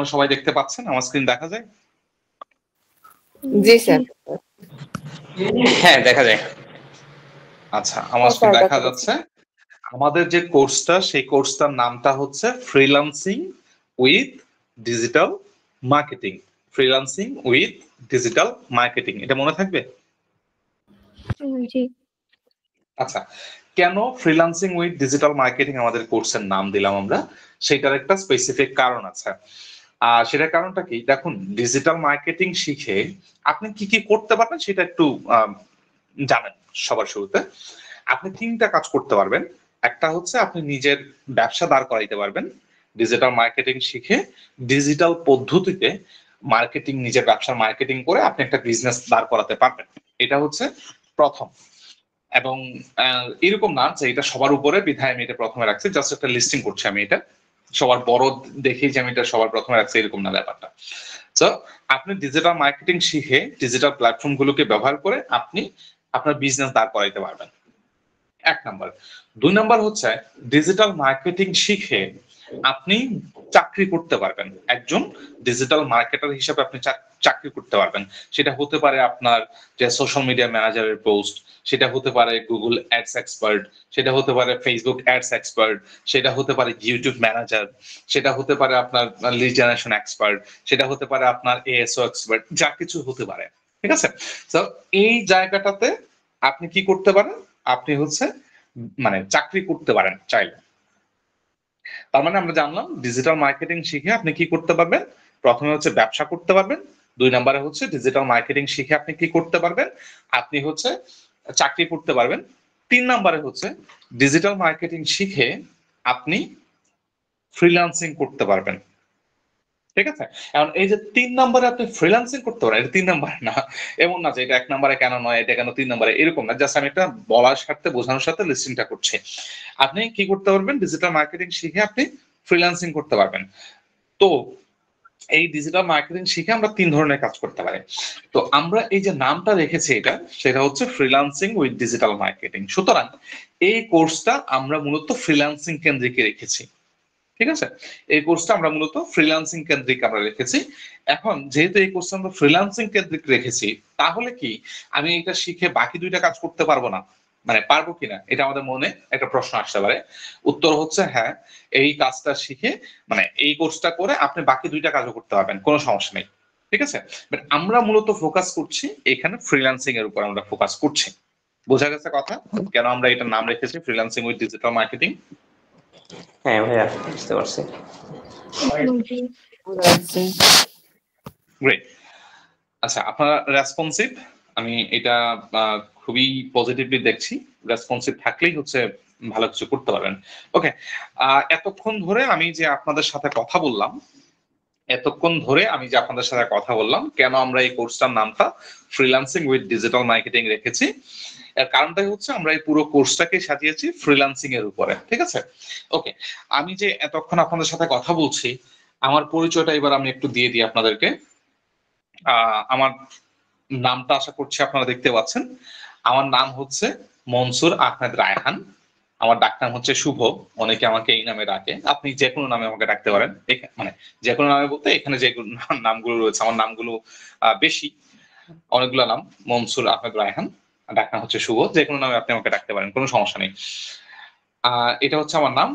সবাই দেখতে পাচ্ছেন? আমার স্ক্রিন দেখা যায়? জি স্যার। হ্যাঁ, দেখা যায়। আচ্ছা, আমার স্ক্রিন স্যার দেখা দেখা যাচ্ছে। আমাদের যে কোর্সটা, সেই কোর্সটার নামটা হচ্ছে freelancing with digital marketing. Freelancing with digital marketing. এটা মনে থাকবে? জি। আচ্ছা, কেন ফ্রিল্যান্সিং উইথ ডিজিটাল মার্কেটিং আমাদের কোর্সের নাম দিলাম আমরা? সেটার একটা স্পেসিফিক কারণ আছে। আর সেটার কারণটা কি? দেখুন, ডিজিটাল মার্কেটিং শিখে আপনি কি কি করতে পারবেন সেটা একটু জানেন সবার শুরুতে। আপনি ৩টা কাজ করতে পারবেন। একটা হচ্ছে আপনি নিজের ব্যবসা দাঁড় করাইতে পারবেন। ডিজিটাল মার্কেটিং শিখে ডিজিটাল পদ্ধতিতে মার্কেটিং, নিজের ব্যবসার মার্কেটিং করে আপনি একটা বিজনেস দাঁড় করাতে পারবেন। এটা হচ্ছে প্রথম। এবং এরকম না যে এটা সবার উপরে বিধায় আমি এটা প্রথমে রাখছি, জাস্ট একটা লিস্টিং করছি আমি এটা। সবার বড় দেখেই যে আমি এটা সবার প্রথমে রাখছি এরকম না ব্যাপারটা। সো আপনি ডিজিটাল মার্কেটিং শিখে ডিজিটাল প্ল্যাটফর্ম গুলোকে ব্যবহার করে আপনি আপনার বিজনেস দাঁড় করাইতে পারবেন। ১ নাম্বার। ২ নাম্বার হচ্ছে ডিজিটাল মার্কেটিং শিখে আপনি চাকরি করতে পারবেন। একজন ডিজিটাল মার্কেটার হিসেবে আপনি চাকরি করতে পারবেন। সেটা হতে পারে আপনার যে সোশ্যাল মিডিয়া ম্যানেজারের পোস্ট, সেটা হতে পারে গুগল অ্যাডস এক্সপার্ট, সেটা হতে পারে ফেসবুক অ্যাডস এক্সপার্ট, সেটা হতে পারে ইউটিউব ম্যানেজার, সেটা হতে পারে আপনার লিড জেনারেশন এক্সপার্ট, সেটা হতে পারে আপনার এএসও এক্সপার্ট, যা কিছু হতে পারে। ঠিক আছে? তো এই জায়গাটাতে আপনি কি করতে পারেন? আপনি হচ্ছে মানে চাকরি করতে পারেন চাইলে। তার মানে আমরা জানলাম ডিজিটাল মার্কেটিং শিখে আপনি কি করতে পারবেন? প্রথমে হচ্ছে ব্যবসা করতে পারবেন। ২ নম্বরে হচ্ছে ডিজিটাল মার্কেটিং শিখে আপনি কি করতে পারবেন? আপনি হচ্ছে চাকরি করতে পারবেন। ৩ নম্বরে হচ্ছে ডিজিটাল মার্কেটিং শিখে আপনি ফ্রিল্যান্সিং করতে পারবেন। ঠিক আছে? এখন এই যে ৩ নম্বরে আপনি ফ্রিল্যান্সিং করতে পারেন, এটা ৩ নাম্বার না। এমন না যে এটা ১ নম্বরে কেন নয়, এটা কেন ৩ নম্বরে, এরকম না। জাস্ট আমি একটা বলার স্বার্থে, বোঝানোর সাথে লিস্টিংটা করছি। আপনি কি করতে পারবেন? ডিজিটাল মার্কেটিং শিখে আপনি ফ্রিল্যান্সিং করতে পারবেন। তো এই ডিজিটাল মার্কেটিং শিখে আমরা ৩ ধরনের কাজ করতে পারি। তো আমরা এই যে নামটা রেখেছি এটা, সেটা হচ্ছে ফ্রিল্যান্সিং উইথ ডিজিটাল মার্কেটিং। সুতরাং এই কোর্সটা আমরা মূলত ফ্রিল্যান্সিং কেন্দ্রিক রেখেছি। ঠিক আছে? এই কোর্সটা আমরা মূলত ফ্রিল্যান্সিং কেন্দ্রিক আমরা রেখেছি। এখন যেহেতু এই কোর্সটা আমরা ফ্রিল্যান্সিং কেন্দ্রিক রেখেছি, তাহলে কি আমি এটা শিখে বাকি ২টা কাজ করতে পারবো না? মানে পারবো কিনা? এটা আমাদের মনে একটা প্রশ্ন আসতে পারে। উত্তর হচ্ছে হ্যাঁ, এই কাজটা শিখে মানে এই কোর্সটা করে আপনি বাকি ২টা কাজও করতে পারবেন। কোনো সমস্যা নেই। ঠিক আছে? বাট আমরা মূলত ফোকাস করছি এখানে ফ্রিল্যান্সিং এর উপর আমরা ফোকাস করছি। বোঝা গেছে কথা? কেন আমরা এটার নাম রেখেছি ফ্রিল্যান্সিং উইথ ডিজিটাল মার্কেটিং? হ্যাঁ ভাইয়া, বুঝতে পারছি। গ্রেট। আচ্ছা, আপনারা রেসপন্সিভ। আমি এটা খুবই পজিটিভলি দেখছি। রেসপন্সিভ থাকলেই হচ্ছে ভালো কিছু করতে পারবেন। ওকে, এতক্ষণ ধরে আমি যে আপনাদের সাথে কথা বললাম, কেন আমরা এই কোর্সটার নামটা ফ্রিল্যান্সিং উইথ ডিজিটাল মার্কেটিং রেখেছি, এর কারণটাই হচ্ছে আমরা এই পুরো কোর্সটাকে সাজিয়েছি ফ্রিল্যান্সিং এর উপরে। ঠিক আছে? ওকে, আমি যে এতক্ষণ আপনাদের সাথে কথা বলছি, আমার পরিচয়টা এবার আমি একটু দিয়ে দিই আপনাদেরকে। আমার নামটা আশা করছি আপনারা দেখতে পাচ্ছেন। আমার নাম হচ্ছে মনসুর আহমেদ রায়হান। আমার ডাকনাম হচ্ছে শুভ। অনেকে আমাকে এই নামে ডাকে। আপনি যে কোনো নামে আমাকে ডাকতে পারেন। মানে যে কোনো নামে বলতে এখানে যে নামগুলো রয়েছে, আমার নামগুলো বেশি, অনেকগুলো নাম। মনসুর আহমেদ রায়হান, ডাকনাম হচ্ছে শুভ। যে কোনো নামে আপনি আমাকে ডাকতে পারেন, কোনো সমস্যা নেই। এটা হচ্ছে আমার নাম।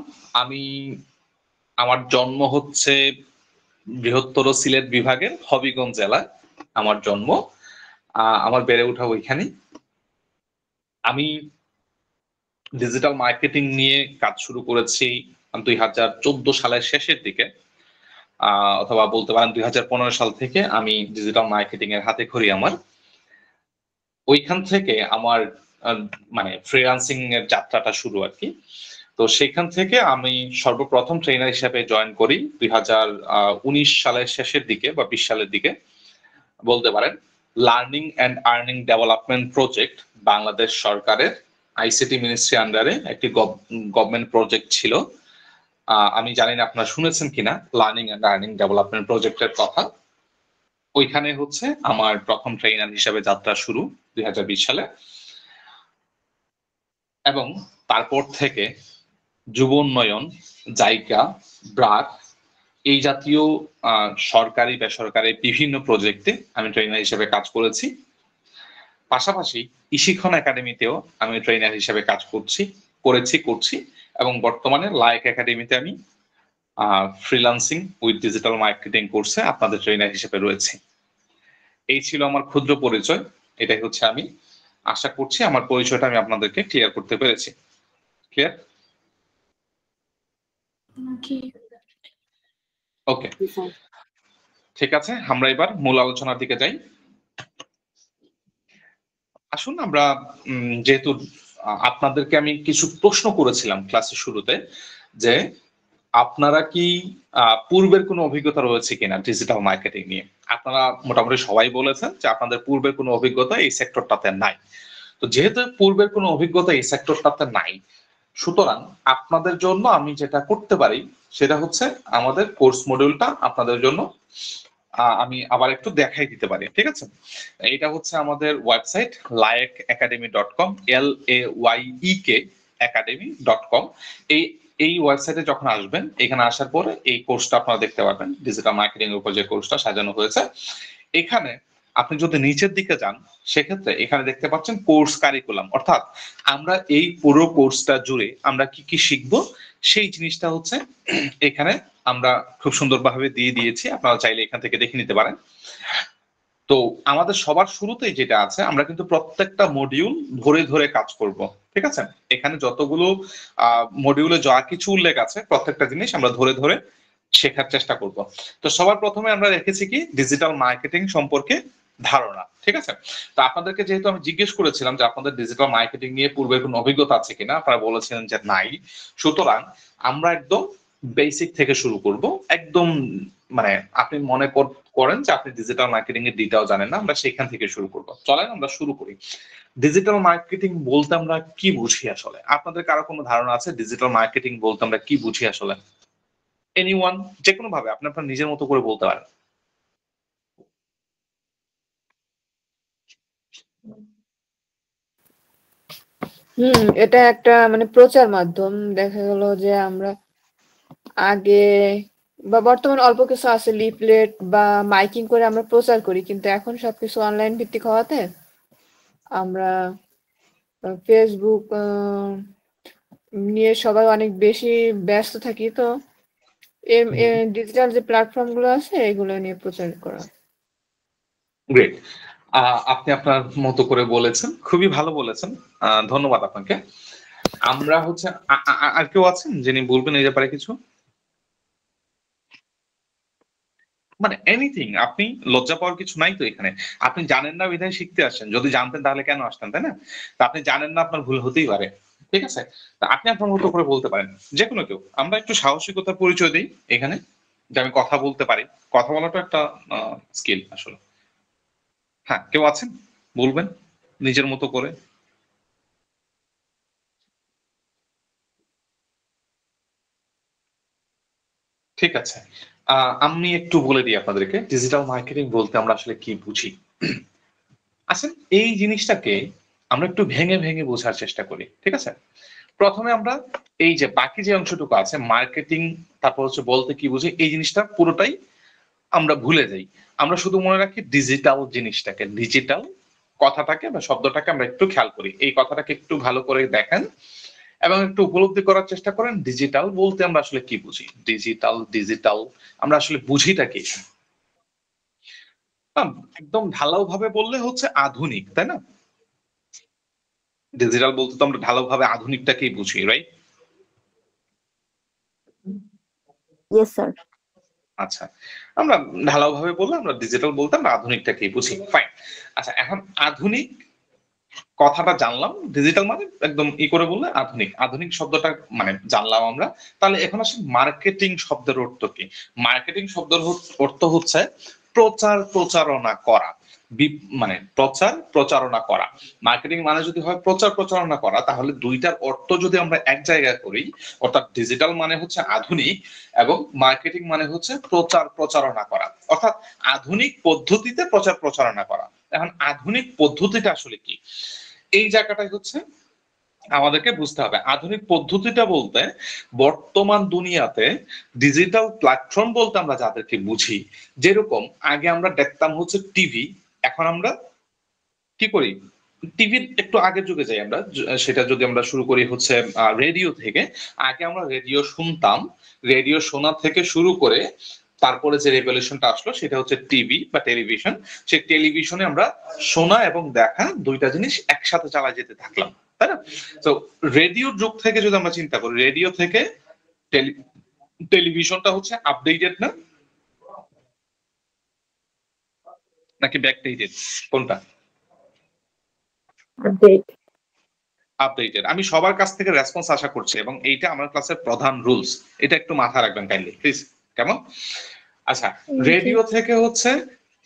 আমার জন্ম হচ্ছে বৃহত্তর সিলেট বিভাগের হবিগঞ্জ জেলায় আমার জন্ম। আমার বেড়ে ওঠা ওইখানেই। আমি ডিজিটাল মার্কেটিং নিয়ে কাজ শুরু করেছি ২০১৪ সালের শেষের দিকে, অথবা বলতে পারেন ২০১৫ সাল থেকে আমি ডিজিটাল মার্কেটিং এর হাতে খড়ি আমার। ওইখান থেকে আমার মানে ফ্রিল্যান্সিং এর যাত্রাটা শুরু আর কি। তো সেখান থেকে আমি সর্বপ্রথম ট্রেনার হিসেবে জয়েন করি ২০১৯ সালের শেষের দিকে বা ২০ সালের দিকে বলতে পারেন। Learning and earning development project, Bangladesh সরকারের আইসিটি মিনিস্ট্রি আন্ডারে একটি গভর্নমেন্ট প্রজেক্ট ছিল। আমি জানি না আপনারা শুনেছেন কিনা লার্নিং অ্যান্ড আর্নিং ডেভেলপমেন্ট প্রজেক্টের কথা। ওইখানে হচ্ছে আমার প্রথম ট্রেনার হিসেবে যাত্রা শুরু ২০২০ সালে। এবং তারপর থেকে যুব উন্নয়ন, জাইকা, ব্রাক, এই জাতীয় সরকারি বেসরকারি বিভিন্ন প্রজেক্টে আমি ট্রেনার হিসেবে কাজ করেছি। পাশাপাশি ইশিক্ষণ একাডেমিতেও আমি ট্রেনার হিসেবে কাজ করছি এবং বর্তমানে লায়েক একাডেমিতে আমি ফ্রিল্যান্সিং উইথ ডিজিটাল মার্কেটিং কোর্সে আপনাদের ট্রেনার হিসেবে রয়েছে। এই ছিল আমার ক্ষুদ্র পরিচয়। এটাই হচ্ছে আমি আশা করছি আমার পরিচয়টা আমি আপনাদেরকে ক্লিয়ার করতে পেরেছি। ক্লিয়ার? ওকে, ঠিক আছে, আমরা এবার মূল আলোচনার দিকে যাই। আসুন আমরা যেহেতু আপনাদেরকে আমি কিছু প্রশ্ন করেছিলাম ক্লাসের শুরুতে, যে আপনারা কি পূর্বের কোনো অভিজ্ঞতা রয়েছে কিনা ডিজিটাল মার্কেটিং নিয়ে। আপনারা মোটামুটি সবাই বলেছেন যে আপনাদের পূর্বের কোনো অভিজ্ঞতা এই সেক্টরটাতে নাই। তো যেহেতু পূর্বের কোনো অভিজ্ঞতা এই সেক্টরটাতে নাই, সুতরাং আপনাদের জন্য আমি যেটা করতে পারি সেটা হচ্ছে আমাদের কোর্স মডিউলটা আপনাদের জন্য আমি আবার একটু দেখাই দিতে পারি। ঠিক আছে, এটা হচ্ছে আমাদের ওয়েবসাইট layekacademy.com, LAYEK academy.com। এই ওয়েবসাইটে যখন আসবেন, এখানে আসার পরে এই কোর্সটা আপনারা দেখতে পারবেন, ডিজিটাল মার্কেটিং এর উপর যে কোর্সটা সাজানো হয়েছে। এখানে আপনি যদি নিচের দিকে যান, সেক্ষেত্রে এখানে দেখতে পাচ্ছেন কোর্স কারিকুলাম, অর্থাৎ আমরা এই পুরো কোর্সটা জুড়ে আমরা কি কি শিখবো সেই জিনিসটা হচ্ছে এখানে আমরা খুব সুন্দরভাবে দিয়ে দিয়েছি। আপনারা চাইলে এখান থেকে দেখে নিতে পারেন। তো আমাদের সবার শুরুতেই যেটা আছে, আমরা কিন্তু প্রত্যেকটা মডিউল ধরে ধরে কাজ করব। ঠিক আছে, এখানে যতগুলো মডিউলে যা কিছু উল্লেখ আছে প্রত্যেকটা জিনিস আমরা ধরে ধরে শেখার চেষ্টা করব। তো সবার প্রথমে আমরা রেখেছি কি ডিজিটাল মার্কেটিং সম্পর্কে ধারণা। ঠিক আছে, তো আপনাদেরকে যেহেতু আমি জিজ্ঞেস করেছিলাম যে আপনাদের ডিজিটাল মার্কেটিং নিয়ে পূর্বে কোনো অভিজ্ঞতা আছে কিনা, আপনারা বলেছিলেন যে নাই। সুতরাং আমরা একদম বেসিক থেকে শুরু করব। একদম মানে আপনি মনে করেন যে আপনি ডিজিটাল মার্কেটিং এর ডিটাও জানেন না, আমরা সেখান থেকে শুরু করব। চলেন আমরা শুরু করি। ডিজিটাল মার্কেটিং বলতে আমরা কি বুঝি আসলে? আপনাদের কারো কোনো ধারণা আছে ডিজিটাল মার্কেটিং বলতে আমরা কি বুঝি আসলে? এনিওয়ান, যে কোনো ভাবে আপনি আপনার নিজের মতো করে বলতে পারেন। এটা একটা মানে প্রচার মাধ্যম। দেখা গেল যে আমরা আগে বা বর্তমান অল্প কিছু আছে লিফলেট বা মাইকিং করে আমরা প্রচার করি, কিন্তু এখন সবকিছু অনলাইন ভিত্তিক হওয়াতে আমরা ফেসবুক নিয়ে সবাই অনেক বেশি ব্যস্ত থাকি। তো ডিজিটাল যে প্ল্যাটফর্ম গুলো আছে এগুলো নিয়ে প্রচার করা। গ্রেট, আপনি আপনার মতো করে বলেছেন, খুবই ভালো বলেছেন, ধন্যবাদ আপনাকে। আমরা হচ্ছে আর কেউ আছেন যিনি বলবেন এই ব্যাপারে কিছু? মানে এনিথিং, আপনি লজ্জা পাওয়ার কিছু নাই তো এখানে। আপনি জানেন না বিধায় শিখতে আসছেন, যদি জানতেন তাহলে কেন আসতেন, তাই না? তা আপনি জানেন না, আপনার ভুল হতেই পারে। ঠিক আছে, তা আপনি আপনার মতো করে বলতে পারেন, যে কোনো কেউ। আমরা একটু সাহসিকতার পরিচয় দিই এখানে, যে আমি কথা বলতে পারি। কথা বলাটা একটা স্কিল আসলে। হ্যাঁ, কেউ আছেন বলবেন নিজের মতো করে? ঠিক আছে, আমি একটু বলে দিই আপনাদেরকে ডিজিটাল মার্কেটিং বলতে আমরা আসলে কি বুঝি। আসলে এই জিনিসটাকে আমরা একটু ভেঙে ভেঙে বোঝার চেষ্টা করি। ঠিক আছে, প্রথমে আমরা এই যে বাকি যে অংশটুকু আছে মার্কেটিং, তারপর হচ্ছে বলতে কি বুঝি, এই জিনিসটা পুরোটাই আমরা ভুলে যাই। আমরা শুধু মনে রাখি ডিজিটাল জিনিসটাকে, ডিজিটাল কথাটাকে বা শব্দটাকে আমরা একটু খেয়াল করি। এই কথাটাকে একটু ভালো করে দেখেন এবং একটু উপলব্ধি করার চেষ্টা করেন ডিজিটাল বলতে আমরা আসলে কি বুঝি। ডিজিটাল আমরা আসলে বুঝিটা কি? একদম ঢালাও ভাবে বললে হচ্ছে আধুনিক, তাই না? ডিজিটাল বলতে তো আমরা ঢালাও ভাবে আধুনিকটাকেই বুঝি, রাইট? Yes sir. আচ্ছা, আমরা ঢালাও ভাবে বললে আমরা ডিজিটাল বলতে আমরা আধুনিকটাকেই বুঝি। ফাইন। আচ্ছা, এখন আধুনিক কথাটা জানলাম, ডিজিটাল মানে একদম করে বললে আধুনিক। আধুনিক শব্দটা মানে জানলাম আমরা। তাহলে এখন আসলে মার্কেটিং শব্দের অর্থ কি? মার্কেটিং শব্দের অর্থ হচ্ছে প্রচার প্রচারণা করা। মানে প্রচার প্রচারণা করা। মার্কেটিং মানে যদি হয় প্রচার প্রচারণা করা, তাহলে দুইটার অর্থ যদি আমরা এক জায়গায় করি, অর্থাৎ ডিজিটাল মানে হচ্ছে আধুনিক এবং মার্কেটিং মানে হচ্ছে প্রচার প্রচারণা করা, অর্থাৎ আধুনিক পদ্ধতিতে প্রচার প্রচারণা করা। এখন আধুনিক পদ্ধতিটা আসলে কি? এই জায়গাটাই হচ্ছে আমাদেরকে বুঝতে হবে আধুনিক পদ্ধতিটা বলতে বর্তমান দুনিয়াতে ডিজিটাল প্ল্যাটফর্ম বলতে আমরা যাদেরকে বুঝি, যেরকম আগে আমরা দেখতাম হচ্ছে টিভি, এখন আমরা কি করি, টিভির একটু আগের যুগে যাই আমরা, সেটা যদি আমরা শুরু করি হচ্ছে রেডিও থেকে। আগে আমরা রেডিও শুনতাম, রেডিও শোনা থেকে শুরু করে তারপরে যে রেভলিউশনটা আসলো সেটা হচ্ছে টিভি বা টেলিভিশন। সেই টেলিভিশনে আমরা শোনা এবং দেখা দুইটা জিনিস একসাথে চালা যেতে থাকলাম, তাই না? তো রেডিওর যুগ থেকে যদি আমরা চিন্তা করি, রেডিও থেকে টেলিভিশনটা হচ্ছে আপডেটেড না নাকি ব্যাকডেটেড, কোনটা? আপডেট। আপডেটেড। আমি সবার কাছ থেকে রেসপন্স আশা করছি এবং এইটা আমার ক্লাসের প্রধান রুলস, এটা একটু মাথায় রাখবেন কাইন্ডলি প্লিজ। কেমন? আচ্ছা, রেডিও থেকে হচ্ছে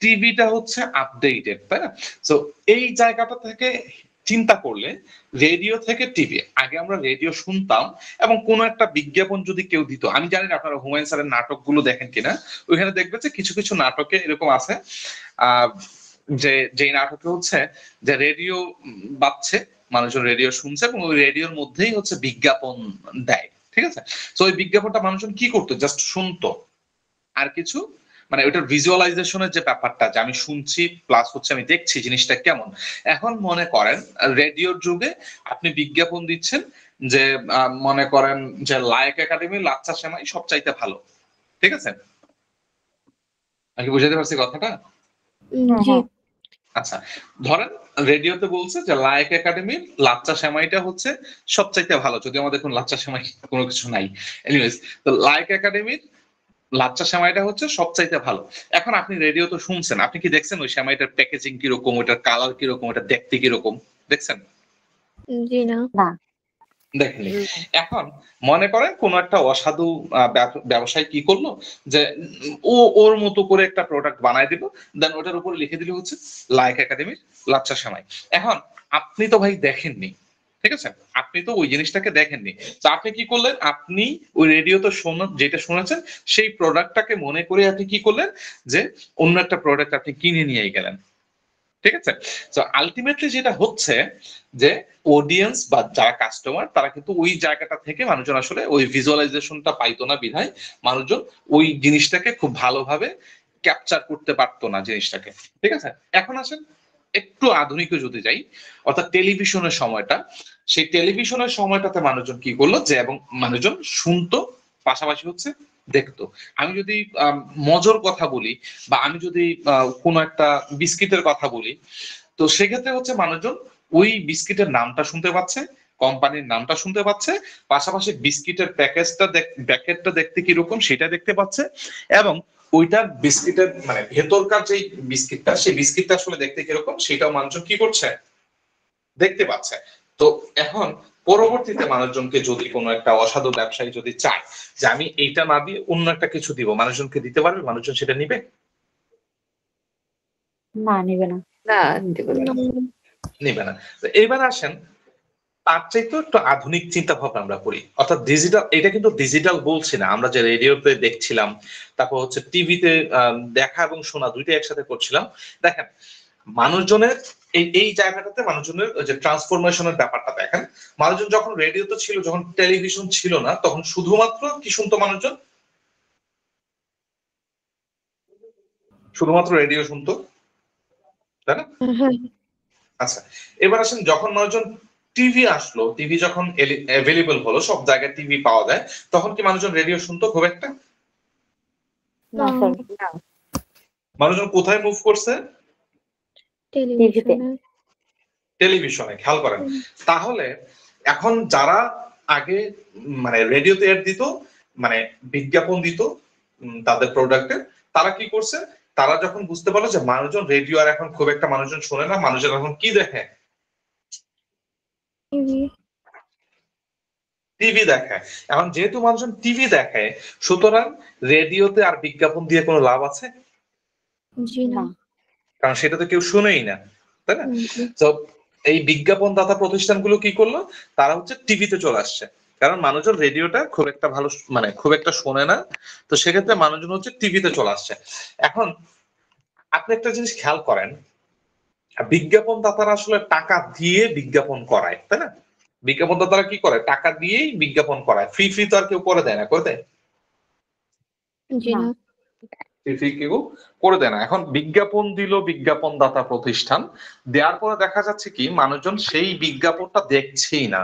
টিভিটা হচ্ছে আপডেটেড, তাই না? সো এই জায়গাটা থেকে চিন্তা করলে রেডিও থেকে টিভি, আগে আমরা রেডিও শুনতাম এবং কোনো একটা বিজ্ঞাপন যদি কেউ দিত, আমি জানি না আপনারা হুমায়ুন স্যারের নাটকগুলো দেখেন কিনা, ওইখানে দেখবে যে কিছু কিছু নাটকে এরকম আছে যে যেই নাটকে হচ্ছে যে রেডিও বাজছে, মানুষজন রেডিও শুনছে এবং ওই রেডিওর মধ্যেই হচ্ছে বিজ্ঞাপন দেয়, ঠিক আছে? তো ওই বিজ্ঞাপনটা মানুষজন কি করতো, জাস্ট শুনতো, আর কিছু মানে ওইটার ভিজুয়ালাইজেশনের যে ব্যাপারটা, যে আমি শুনছি প্লাস হচ্ছে আমি দেখছি জিনিসটা কেমন। এখন মনে করেন রেডিওর যুগে আপনি বিজ্ঞাপন দিচ্ছেন যে মনে করেন যে লায়ক একাডেমি লাচ্চা সেমাই সবচাইতে ভালো, ঠিক আছে? আমি বুঝাতে পারছি কথাটা? জি। আচ্ছা, ধরেন রেডিওতে বলছে যে লায়ক একাডেমির লাচ্চা সেমাইটা হচ্ছে সবচাইতে ভালো, যদি আমাদের কোনো লাচ্চা সেমাই কোনো কিছু নাই। এনিওয়েজ, তো লায়ক একাডেমির লাচ্চা সেমাইটা হচ্ছে সবচাইতে ভালো। এখন আপনি রেডিও তো শুনছেন, আপনি কি দেখছেন ওই সেমাইটার প্যাকেজিং কিরকম, ওইটার কালার কিরকম, ওটা দেখতে কিরকম, দেখছেন? জি না। না। দেখেননি। এখন মনে করেন কোন একটা অসাধু ব্যবসায়ী কি করলো, যে ওর মতো করে একটা প্রোডাক্ট বানায় দিল, দেন ওটার উপরে লিখে দিল হচ্ছে লায়ক একাডেমির লাচ্চা সেমাই। এখন আপনি তো ভাই দেখেননি, ঠিক আছে? আপনি তো ওই জিনিসটাকে দেখেননি, তো আপনি কি করলেন, আপনি ওই রেডিওতে যেটা শুনেছেন সেই প্রোডাক্টটাকে মনে করে আপনি কি করলেন, যে অন্য একটা প্রোডাক্ট আপনি কিনে নিয়ে গেলেন, ঠিক আছে? তো আলটিমেটলি যেটা হচ্ছে যে অডিয়েন্স বা যারা কাস্টমার তারা কিন্তু ওই জায়গাটা থেকে মানুষজন আসলে ওই ভিজুয়ালাইজেশনটা পাইতো না, বিধায় মানুষজন ওই জিনিসটাকে খুব ভালোভাবে ক্যাপচার করতে পারতো না জিনিসটাকে, ঠিক আছে? এখন আসেন একটু আধুনিকে যদি যাই, অর্থাৎ টেলিভিশনের সময়টা, সেই টেলিভিশনের সময়টাতে মানুষজন কি করলো, যে এবং মানুষজন শুনতো পাশাপাশি হচ্ছে দেখতো। আমি যদি মজার কথা বলি বা আমি যদি কোনো একটা বিস্কিটের কথা বলি, তো সেক্ষেত্রে হচ্ছে মানুষজন ওই বিস্কিটের নামটা শুনতে পাচ্ছে, কোম্পানির নামটা শুনতে পাচ্ছে, পাশাপাশি বিস্কিটের প্যাকেটটা দেখতে কিরকম সেটা দেখতে পাচ্ছে, এবং ওইটার বিস্কিটের মানে ভেতরকার যে বিস্কিটটা, সেই বিস্কিটটা আসলে দেখতে কিরকম সেটাও মানুষজন কি করছে, দেখতে পাচ্ছে। তো এখন পরবর্তীতে মানুষজনকে যদি কোনো একটা অসাধু ব্যবসায়ী যদি চায় যে আমি এইটা না দিয়ে অন্য একটা কিছু দিব, মানুষজনকে দিতে পারবে, মানুষজন সেটা নিবে? না, নেবে না। না, নিতে পারবে না। নিবে না। তো এবার আসেন তার চাইতেও একটু আধুনিক চিন্তা ভাবনা আমরা করি, অর্থাৎ ডিজিটাল। এটা কিন্তু ডিজিটাল বলছি না, আমরা যে রেডিওতে দেখছিলাম, তারপর হচ্ছে টিভিতে দেখা এবং শোনা দুইটাই একসাথে করছিলাম। দেখেন মানুষজনের এই জায়গাটাতে মানুষজনের যে ট্রান্সফরমেশনের ব্যাপারটা দেখেন, মানুষজন যখন রেডিওতে ছিল, যখন টেলিভিশন ছিল না, তখন শুধুমাত্র কি শুনতো মানুষজন, শুধুমাত্র রেডিও শুনতো, তাই না? আচ্ছা, এবার আসেন যখন মানুষজন টিভি আসলো, টিভি যখন অ্যাভেলেবল হলো, সব জায়গায় টিভি পাওয়া যায়, তখন কি মানুষজন রেডিও শুনতো খুব একটা? না স্যার। মানুষজন কোথায় মুভ করছে? টিভিতে। টেলিভিশনে। খেয়াল করেন তাহলে এখন যারা আগে মানে রেডিওতে এড দিত, মানে বিজ্ঞাপন দিত তাদের প্রোডাক্টের, তারা কি করছে, তারা যখন বুঝতে পারলো যে মানুষজন রেডিও আর এখন খুব একটা মানুষজন শোনে না, মানুষজন এখন কি দেখে, টিভি দেখে। এখন যেহেতু মানুষজন টিভি দেখে, সুতরাং রেডিওতে আর বিজ্ঞাপন দিয়ে কোনো লাভ আছে? জি না। কারণ সেটা তো কেউ শুনেই না, তাই না? তো এই বিজ্ঞাপন দাতা প্রতিষ্ঠানগুলো কি করলো, তারা হচ্ছে টিভিতে চলে আসছে, কারণ মানুষজন রেডিওটা খুব একটা ভালো মানে খুব একটা শোনে না, তো সেক্ষেত্রে মানুষজন হচ্ছে টিভিতে চলে আসছে। এখন আপনি একটা জিনিস খেয়াল করেন, বিজ্ঞাপন দাতারা আসলে টাকা দিয়ে বিজ্ঞাপন করায়, তাই না? বিজ্ঞাপনদাতারা কি করে, টাকা দিয়েই বিজ্ঞাপন করায়, ফ্রি ফ্রি তো আর কেউ করে দেয় না, করে দেয়? জি না। ফ্রি কেউ করে দেয় না। এখন বিজ্ঞাপন দিল বিজ্ঞাপনদাতা প্রতিষ্ঠান, দেওয়ার পরে দেখা যাচ্ছে কি মানুষজন সেই বিজ্ঞাপনটা দেখছেই না,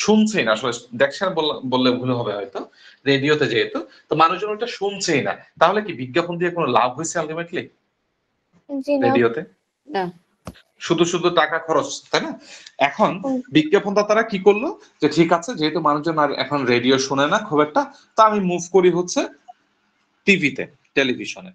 শুনছেই না, আসলে দেখছে না বললে ভুল হবে হয়তো, রেডিওতে যেহেতু, তো মানুষজন ওটা শুনছেই না। তাহলে কি বিজ্ঞাপন দিয়ে কোনো লাভ হয়েছে আলটিমেটলি জি না। রেডিওতে? না। শুধু শুধু টাকা খরচ, তাই না? এখন বিজ্ঞাপনদাতারা কি করলো, যে ঠিক আছে যেহেতু মানুষজন আর এখন রেডিও শুনে না খুব একটা, তা আমি মুভ করি হচ্ছে টিভিতে, টেলিভিশনে।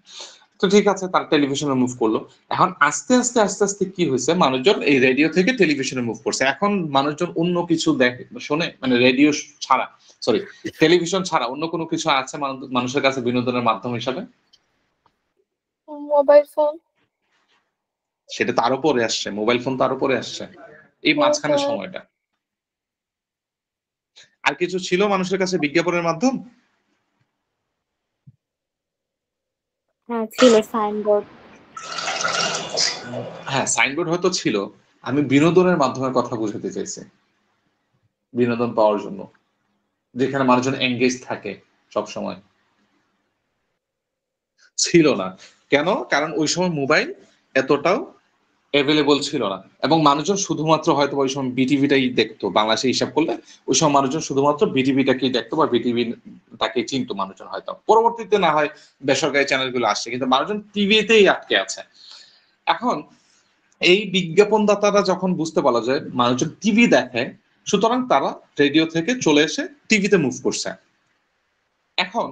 তো ঠিক আছে, তার টেলিভিশনে মুভ করলো। এখন আস্তে আস্তে আস্তে আস্তে কি হয়েছে, মানুষজন এই রেডিও থেকে টেলিভিশনে মুভ করছে। এখন মানুষজন অন্য কিছু দেখে শোনে, মানে রেডিও ছাড়া, সরি টেলিভিশন ছাড়া অন্য কোনো কিছু আছে মানুষের কাছে বিনোদনের মাধ্যম হিসাবে? Mobile phone. সেটা তার উপরে আসছে, মোবাইল ফোন তার উপরে আসছে এই মাঝখানের সময়টা। আর কিছু ছিল মানুষের কাছে বিজ্ঞাপনের মাধ্যম? হ্যাঁ ছিল সাইনবোর্ড। হ্যাঁ, সাইনবোর্ড হয়তো ছিল। আমি বিনোদনের মাধ্যমের কথা বুঝাতে চাইছি, বিনোদন পাওয়ার জন্য, যেখানে মানুষজন এঙ্গেজ থাকে সব সময়। ছিল না কেন? কারণ ওই সময় মোবাইল এতটাও অ্যাভেলেবল ছিল না, এবং মানুষজন শুধুমাত্র হয়তো ওই সময় বিটিভিটাই দেখতো। বাংলাদেশে হিসাব করলে ওই সময় মানুষজন শুধুমাত্র বিটিভিটাকেই দেখতো, বা বিটিভি তাকে চিনতো মানুষজন। হয়তো পরবর্তীতে না হয় বেসরকারি চ্যানেলগুলো আসছে, কিন্তু মানুষজন টিভিতেই আটকে আছে। এখন এই বিজ্ঞাপনদাতারা যখন বুঝতে পারলো যে মানুষজন টিভি দেখে, সুতরাং তারা রেডিও থেকে চলে এসে টিভিতে মুভ করছে। এখন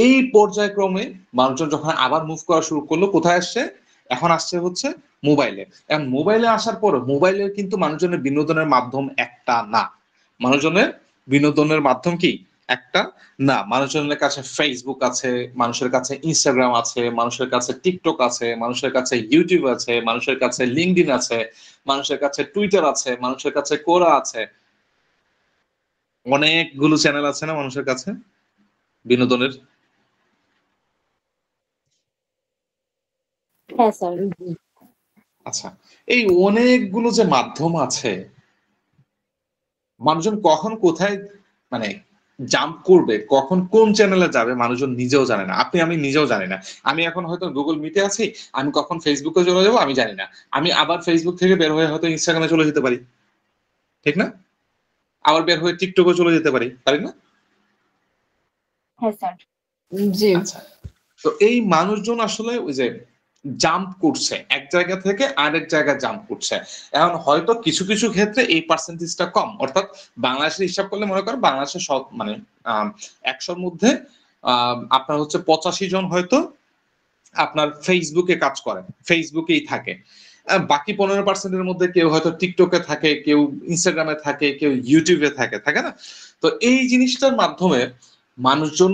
এই পর্যায়ক্রমে মানুষজন যখন আবার মুভ করা শুরু করলো, কোথায় আসছে? এখন আসছে হচ্ছে মোবাইলে। এখন মোবাইলে আসার পর মোবাইলের কিন্তু মানুষজনের বিনোদনের মাধ্যম একটা না। মানুষজনের বিনোদনের মাধ্যম কি একটা না। মানুষজনের কাছে ফেসবুক আছে, মানুষের কাছে ইনস্টাগ্রাম আছে, মানুষের কাছে টিকটক আছে, মানুষের কাছে ইউটিউব আছে, মানুষের কাছে লিঙ্কডইন আছে, মানুষের কাছে টুইটার আছে, মানুষের কাছে কোরা আছে, অনেকগুলো চ্যানেল আছে না মানুষের কাছে বিনোদনের? হ্যাঁ স্যার। আচ্ছা, এই অনেকগুলো যে মাধ্যম আছে, মানুষজন কখন কোথায় মানে জাম্প করবে, কখন কোন চ্যানেলে যাবে মানুষজন নিজেও জানে না। আমি নিজেও জানি না। আমি এখন হয়তো গুগল মিটে আছি, আমি কখন ফেসবুকে চলে যাবো আমি জানি না। আমি আবার ফেসবুক থেকে বের হয়ে হয়তো ইনস্টাগ্রামে চলে যেতে পারি, ঠিক না? আবার বের হয়ে টিকটকে চলে যেতে পারি, পারি না? হ্যাঁ স্যার। জি। আচ্ছা, তো এই মানুষজন আসলে ওই যে জাম্প করছে, এক জায়গা থেকে আরেক জায়গায় জাম্প করছে। এখন হয়তো কিছু কিছু ক্ষেত্রে এই পার্সেন্টেজটা কম, অর্থাৎ বাংলাদেশের হিসাব করলে মনে করেন বাংলাদেশের সব মানে 100-র মধ্যে আপনার হচ্ছে 85 জন হয়তো আপনার ফেসবুকে কাজ করে, ফেসবুকেই থাকে। বাকি 15%-এর মধ্যে কেউ হয়তো টিকটকে থাকে, কেউ ইনস্টাগ্রামে থাকে, কেউ ইউটিউবে থাকে, থাকে না? তো এই জিনিসটার মাধ্যমে মানুষজন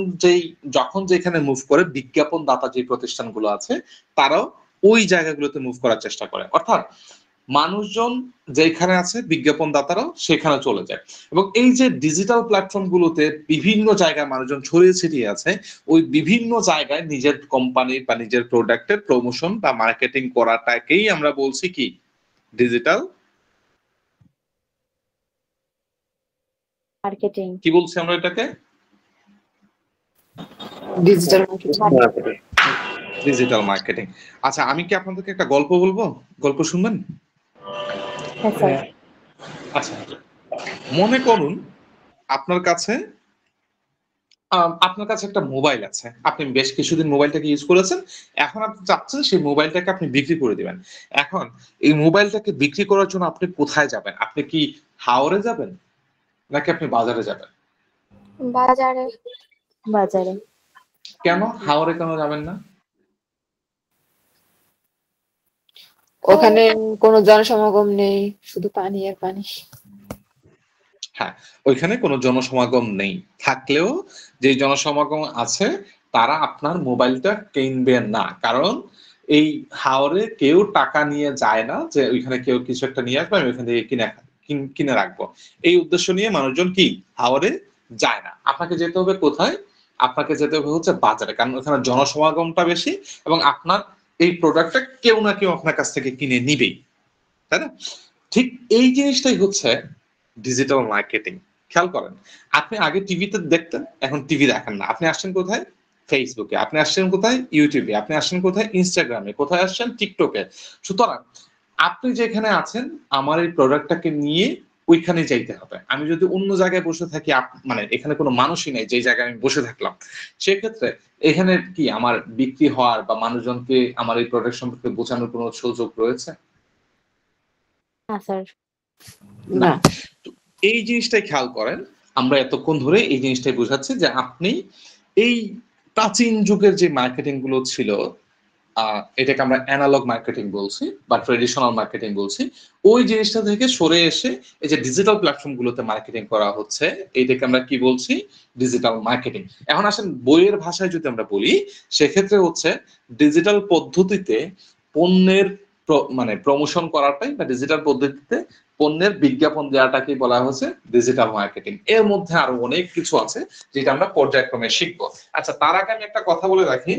যখন যেখানে মুভ করে, বিজ্ঞাপন দাতা যে প্রতিষ্ঠানগুলো আছে তারাও ওই জায়গাগুলোতে মুভ করার চেষ্টা করে। অর্থাৎ মানুষজন যেখানে আছে বিজ্ঞাপন দাতারাও সেখানে চলে যায়। এবং এই যে ডিজিটাল প্ল্যাটফর্ম গুলোতে বিভিন্ন জায়গায় মানুষজন ছড়িয়ে ছিটিয়ে আছে, ওই বিভিন্ন জায়গায় নিজের কোম্পানির বা নিজের প্রোডাক্টের প্রমোশন বা মার্কেটিং করাটাকেই আমরা বলছি কি ডিজিটাল মার্কেটিং। কি বলছি আমরা এটাকে? Digital digital marketing. আচ্ছা, আমি কি আপনাদেরকে একটা গল্প বলবো? গল্প শুনবেন? হ্যাঁ স্যার। আচ্ছা, মনে করুন আপনার কাছে একটা মোবাইল আছে, আপনি বেশ কিছুদিন মোবাইলটাকে ইউজ করেছেন, এখন আপনি চাচ্ছেন সেই মোবাইলটাকে আপনি বিক্রি করে দিবেন। এখন এই মোবাইলটাকে বিক্রি করার জন্য আপনি কোথায় যাবেন? আপনি কি হাওরে যাবেন নাকি আপনি বাজারে যাবেন? বাজারে। বাজারে। কেন হাওরে কেন যাবেন না? ওখানে কোনো জনসমাগম নেই, শুধু পানি আর পানি। হ্যাঁ, ওইখানে কোনো জনসমাগম নেই, থাকলেও যে জনসমাগম আছে তারা আপনার মোবাইলটা কিনবে না। কারণ এই হাওরে কেউ টাকা নিয়ে যায় না যে ওইখানে কেউ কিছু একটা নিয়ে আসবে আমি ওইখান থেকে কিনে রাখবো। এই উদ্দেশ্য নিয়ে মানুষজন কি হাওরে যায় না। আপনাকে যেতে হবে কোথায়? আপনাকে যেতে হবে হচ্ছে বাজারে, কারণ ওখানে জনসমাগমটা বেশি এবং আপনার এই প্রোডাক্টটা কেউ না কেউ আপনার কাছ থেকে কিনে নিবেই, তাই না? ঠিক এই জিনিসটাই হচ্ছে ডিজিটাল মার্কেটিং। খেয়াল করেন, আপনি আগে টিভিতে দেখতেন, এখন টিভি দেখেন না। আপনি আসছেন কোথায়? ফেসবুকে। আপনি আসছেন কোথায়? ইউটিউবে। আপনি আসছেন কোথায়? ইনস্টাগ্রামে। কোথায় আসছেন? টিকটকে। সুতরাং আপনি যেখানে আছেন, আমার এই প্রোডাক্টটাকে নিয়ে ওইখানে যাইতে হবে। আমি যদি অন্য জায়গায় বসে থাকি, মানে এখানে কোনো মানুষই নেই যে জায়গায় আমি বসে থাকলাম, সেক্ষেত্রে এখানে কি আমার বিক্রি হওয়ার বা মানুষজনকে আমার এই প্রোডাক্ট সম্পর্কে বোঝানোর কোনো সুযোগ রয়েছে? না স্যার। না। তো এই জিনিসটাই খেয়াল করেন, আমরা এতক্ষণ ধরে এই জিনিসটাই বোঝাচ্ছি যে আপনি এই প্রাচীন যুগের যে মার্কেটিং গুলো ছিল, এটাকে আমরা অ্যানালগ মার্কেটিং বলছি বা ট্রেডিশনাল মার্কেটিং বলছি, ওই জিনিসটা থেকে সরে এসে এই যে ডিজিটাল প্ল্যাটফর্ম গুলোতে মার্কেটিং করা হচ্ছে, এইটাকে আমরা কি বলছি? Digital marketing. এখন আসেন বইয়ের ভাষায় যদি আমরা বলি, সেক্ষেত্রে হচ্ছে ডিজিটাল পদ্ধতিতে পণ্যের মানে প্রমোশন করাটাই বা ডিজিটাল পদ্ধতিতে পণ্যের বিজ্ঞাপন দেওয়াটাকে বলা হচ্ছে ডিজিটাল মার্কেটিং। এর মধ্যে আরো অনেক কিছু আছে যেটা আমরা পর্যায়ক্রমে শিখবো। আচ্ছা, তার আগে আমি একটা কথা বলে রাখি,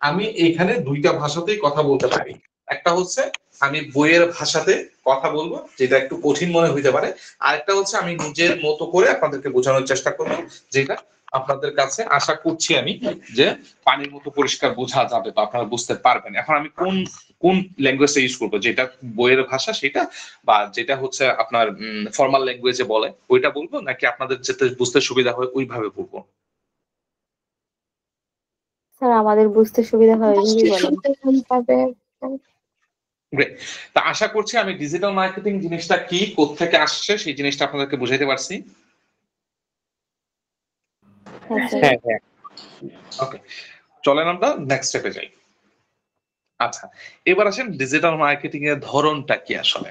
আমি এখানে দুইটা ভাষাতেই কথা বলতে পারি। একটা হচ্ছে আমি বইয়ের ভাষাতে কথা বলবো, যেটা একটু কঠিন মনে হইতে পারে, আর একটা হচ্ছে আমি নিজের মতো করে আপনাদেরকে বোঝানোর চেষ্টা করবো, যেটা আপনাদের কাছে আশা করছি আমি যে পানির মতো পরিষ্কার বোঝা যাবে বা আপনারা বুঝতে পারবেন। এখন আমি কোন কোন ল্যাঙ্গুয়েজটা ইউজ করবো, যেটা বইয়ের ভাষা সেটা, বা যেটা হচ্ছে আপনার ফর্মাল ল্যাঙ্গুয়েজে বলে ওইটা বলবো, নাকি আপনাদের যেতে বুঝতে সুবিধা হয় ওইভাবে বলবো? স্যার আমাদের বুঝতে সুবিধা হয় ওইভাবেই বলেন। গ্রেট। তা আশা করছি আমি ডিজিটাল মার্কেটিং জিনিসটা কি, কোত্থেকে আসছে, সেই জিনিসটা আপনাদেরকে বুঝাইতে পারছি। হ্যাঁ স্যার। হ্যাঁ হ্যাঁ। ওকে, চলেন আমরা নেক্সট স্টেপে যাই। আচ্ছা, এবার আসেন ডিজিটাল মার্কেটিং এর ধরনটা কি আসলে।